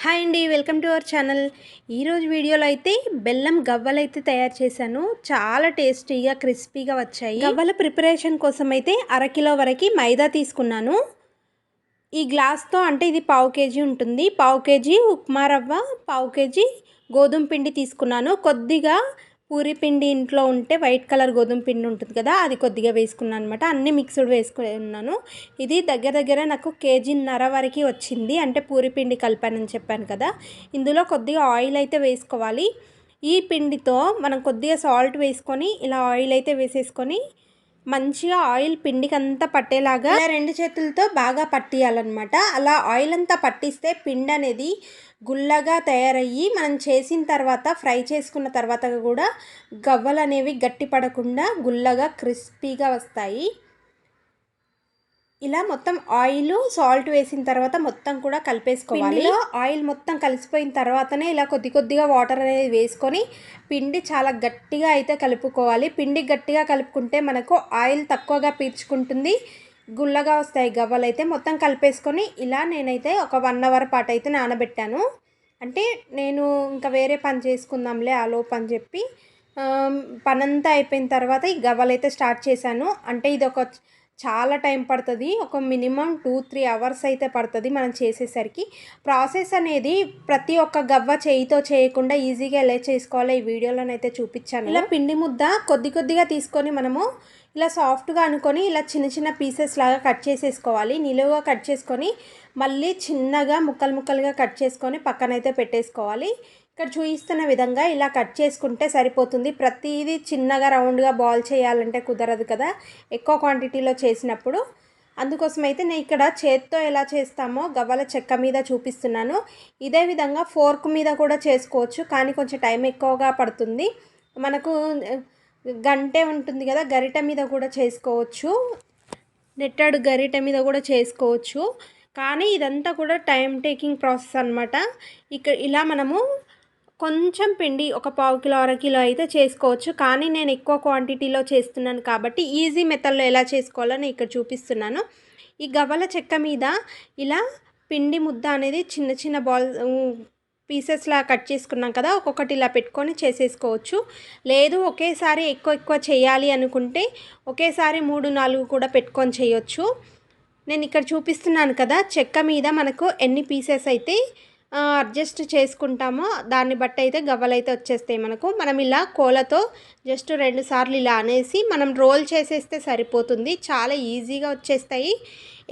Hi అండి, welcome to our channel. ఈరోజు వీడియోలో అయితే బెల్లం గవ్వలు అయితే తయారు చేశాను. చాలా టేస్టీగా క్రిస్పీగా వచ్చాయి. గవ్వల ప్రిపరేషన్ కోసం అయితే అరకిలో వరకు మైదా తీసుకున్నాను. ఈ గ్లాస్తో అంటే ఇది పావు కేజీ ఉంటుంది. పావు కేజీ ఉప్మా రవ్వ, పావు కేజీ గోధుమ పిండి తీసుకున్నాను. కొద్దిగా పూరి పిండి ఇంట్లో ఉంటే వైట్ కలర్ గోధుమ పిండి ఉంటుంది కదా, అది కొద్దిగా వేసుకున్నాను అనమాట. అన్నీ మిక్స్డ్ వేసుకున్నాను. ఇది దగ్గర నాకు కేజీన్నర వరకు వచ్చింది. అంటే పూరి పిండి కలిపానని చెప్పాను కదా. ఇందులో కొద్దిగా ఆయిల్ అయితే వేసుకోవాలి. ఈ పిండితో మనం కొద్దిగా సాల్ట్ వేసుకొని ఇలా ఆయిల్ అయితే వేసేసుకొని మంచిగా ఆయిల్ పిండికి అంతా పట్టేలాగా రెండు చేతులతో బాగా పట్టియాలన్నమాట. అలా ఆయిల్ అంతా పట్టిస్తే పిండి అనేది గుల్లగా తయారయ్యి మనం చేసిన తర్వాత ఫ్రై చేసుకున్న తర్వాత కూడా గవ్వలు అనేవి గట్టి పడకుండా గుల్లగా క్రిస్పీగా వస్తాయి. ఇలా మొత్తం ఆయిల్ సాల్ట్ వేసిన తర్వాత మొత్తం కూడా కలిపేసుకోవాలి. ఆయిల్ మొత్తం కలిసిపోయిన తర్వాతనే ఇలా కొద్దిగా వాటర్ అనేది వేసుకొని పిండి చాలా గట్టిగా అయితే కలుపుకోవాలి. పిండి గట్టిగా కలుపుకుంటే మనకు ఆయిల్ తక్కువగా పీల్చుకుంటుంది, గుల్లగా వస్తాయి గవ్వలు అయితే. మొత్తం కలిపేసుకొని ఇలా నేనైతే ఒక 1 అవర్ పాటు అయితే నానబెట్టాను. అంటే నేను ఇంకా వేరే పని చేసుకుందాంలే ఆ లోపు అని చెప్పి పనంతా అయిపోయిన తర్వాత ఈ గవ్వలు అయితే స్టార్ట్ చేశాను. అంటే ఇది ఒక చాలా టైం పడుతుంది. ఒక మినిమం 2-3 అవర్స్ అయితే పడుతుంది మనం చేసేసరికి. ప్రాసెస్ అనేది ప్రతి ఒక్క గవ్వ చేయితో చేయకుండా ఈజీగా ఎలా చేసుకోవాలో ఈ వీడియోలోనైతే చూపించాను. ఇలా పిండి ముద్ద కొద్దిగా తీసుకొని మనము ఇలా సాఫ్ట్గా అనుకొని ఇలా చిన్న పీసెస్ లాగా కట్ చేసేసుకోవాలి. నిలువుగా కట్ చేసుకొని మళ్ళీ చిన్నగా ముక్కలుగా కట్ చేసుకొని పక్కనైతే పెట్టేసుకోవాలి. ఇక్కడ చూపిస్తున్న విధంగా ఇలా కట్ చేసుకుంటే సరిపోతుంది. ప్రతిదీ చిన్నగా రౌండ్గా బాల్ చేయాలంటే కుదరదు కదా ఎక్కువ క్వాంటిటీలో చేసినప్పుడు. అందుకోసమైతే నేను ఇక్కడ చేత్తో ఎలా చేస్తామో గవ్వల చెక్క మీద చూపిస్తున్నాను. ఇదే విధంగా ఫోర్క్ మీద కూడా చేసుకోవచ్చు, కానీ కొంచెం టైం ఎక్కువగా పడుతుంది. మనకు గంటె ఉంటుంది కదా, గరిట మీద కూడా చేసుకోవచ్చు, నెట్టడు గరిట మీద కూడా చేసుకోవచ్చు. కానీ ఇదంతా కూడా టైం టేకింగ్ ప్రాసెస్ అనమాట. ఇక్కడ ఇలా మనము కొంచెం పిండి ఒక పావు కిలో అరకిలో అయితే చేసుకోవచ్చు. కానీ నేను ఎక్కువ క్వాంటిటీలో చేస్తున్నాను కాబట్టి ఈజీ మెథడ్లో ఎలా చేసుకోవాలో నేను ఇక్కడ చూపిస్తున్నాను. ఈ గవ్వల చెక్క మీద ఇలా పిండి ముద్ద అనేది చిన్న బాల్ పీసెస్లా కట్ చేసుకున్నాం కదా, ఒక్కొక్కటి ఇలా పెట్టుకొని చేసేసుకోవచ్చు. లేదు ఒకేసారి ఎక్కువ చేయాలి అనుకుంటే ఒకేసారి 3-4 కూడా పెట్టుకొని చేయొచ్చు. నేను ఇక్కడ చూపిస్తున్నాను కదా, చెక్క మీద మనకు ఎన్ని పీసెస్ అయితే అడ్జస్ట్ చేసుకుంటామో దాన్ని బట్టి అయితే గవ్వలు అయితే వచ్చేస్తాయి మనకు. మనం ఇలా కోలతో జస్ట్ 2 సార్లు ఇలా అనేసి మనం రోల్ చేసేస్తే సరిపోతుంది. చాలా ఈజీగా వచ్చేస్తాయి.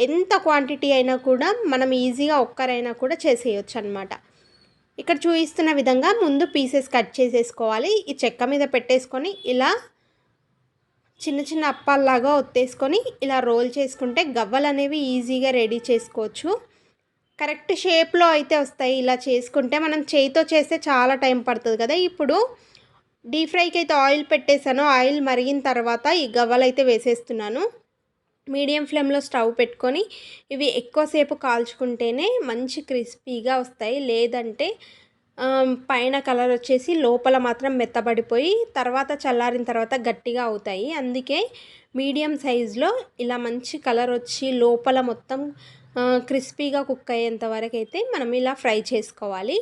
ఎంత క్వాంటిటీ అయినా కూడా మనం ఈజీగా ఒక్కరైనా కూడా చేసేయచ్చు అనమాట. ఇక్కడ చూపిస్తున్న విధంగా ముందు పీసెస్ కట్ చేసేసుకోవాలి. ఈ చెక్క మీద పెట్టేసుకొని ఇలా చిన్న అప్పాల్లాగా ఒత్తేసుకొని ఇలా రోల్ చేసుకుంటే గవ్వలు అనేవి ఈజీగా రెడీ చేసుకోవచ్చు. కరెక్ట్ షేప్లో అయితే వస్తాయి. ఇలా చేసుకుంటే మనం చేయితో చేస్తే చాలా టైం పడుతుంది కదా. ఇప్పుడు డీప్ ఫ్రైకి అయితే ఆయిల్ పెట్టేశాను. ఆయిల్ మరిగిన తర్వాత ఈ గవ్వలు అయితే వేసేస్తున్నాను. మీడియం ఫ్లేమ్లో స్టవ్ పెట్టుకొని ఇవి ఎక్కువసేపు కాల్చుకుంటేనే మంచి క్రిస్పీగా వస్తాయి. లేదంటే పైన కలర్ వచ్చేసి లోపల మాత్రం మెత్తబడిపోయి తర్వాత చల్లారిన తర్వాత గట్టిగా అవుతాయి. అందుకే మీడియం సైజులో ఇలా మంచి కలర్ వచ్చి లోపల మొత్తం క్రిస్పీగా కుక్ అయ్యేంత వరకు అయితే మనం ఇలా ఫ్రై చేసుకోవాలి.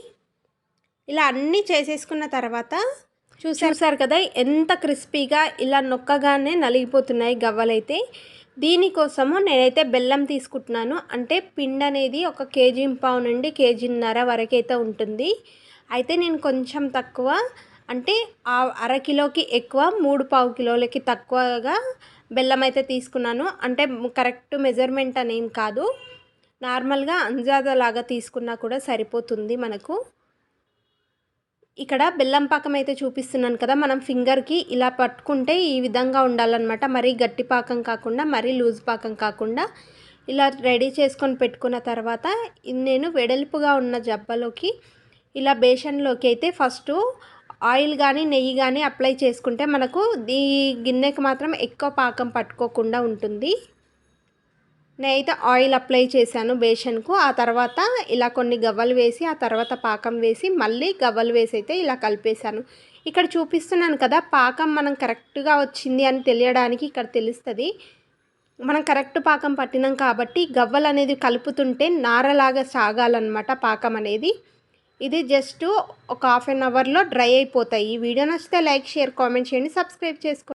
ఇలా అన్నీ చేసేసుకున్న తర్వాత చూసారు కదా ఎంత క్రిస్పీగా ఇలా నొక్కగానే నలిగిపోతున్నాయి గవ్వలైతే. దీనికోసము నేనైతే బెల్లం తీసుకుంటున్నాను. అంటే పిండి అనేది 1 కేజీ-1.5 నుండి కేజీన్నర వరకు అయితే ఉంటుంది. అయితే నేను కొంచెం తక్కువ, అంటే అరకిలోకి ఎక్కువ 3/4 కిలోలకి తక్కువగా బెల్లం అయితే తీసుకున్నాను. అంటే కరెక్ట్ మెజర్మెంట్ అనేం కాదు, నార్మల్గా అంజాదా లాగా తీసుకున్నా కూడా సరిపోతుంది మనకు. ఇక్కడ బెల్లం పాకం అయితే చూపిస్తున్నాను కదా, మనం ఫింగర్కి ఇలా పట్టుకుంటే ఈ విధంగా ఉండాలన్నమాట. మరీ గట్టి పాకం కాకుండా మరీ లూజ్ పాకం కాకుండా ఇలా రెడీ చేసుకొని పెట్టుకున్న తర్వాత నేను వెడల్పుగా ఉన్న జబ్బలోకి ఇలా బేషన్లోకి అయితే ఫస్ట్ ఆయిల్ కానీ నెయ్యి కానీ అప్లై చేసుకుంటే మనకు ఈ గిన్నెకి మాత్రం ఎక్కువ పాకం పట్టుకోకుండా ఉంటుంది. నేనైతే ఆయిల్ అప్లై చేశాను బేషన్కు. ఆ తర్వాత ఇలా కొన్ని గవ్వలు వేసి ఆ తర్వాత పాకం వేసి మళ్ళీ గవ్వలు వేసి అయితే ఇలా కలిపేశాను. ఇక్కడ చూపిస్తున్నాను కదా, పాకం మనం కరెక్ట్గా వచ్చింది అని తెలియడానికి ఇక్కడ తెలుస్తుంది. మనం కరెక్ట్ పాకం పట్టినాం కాబట్టి గవ్వలు అనేది కలుపుతుంటే నారలాగా సాగాలన్నమాట పాకం అనేది. ఇది జస్ట్ ఒక హాఫ్ అన్ అవర్లో డ్రై అయిపోతాయి. ఈ వీడియో నచ్చితే లైక్, షేర్, కామెంట్ చేయండి. సబ్స్క్రైబ్ చేసుకోండి.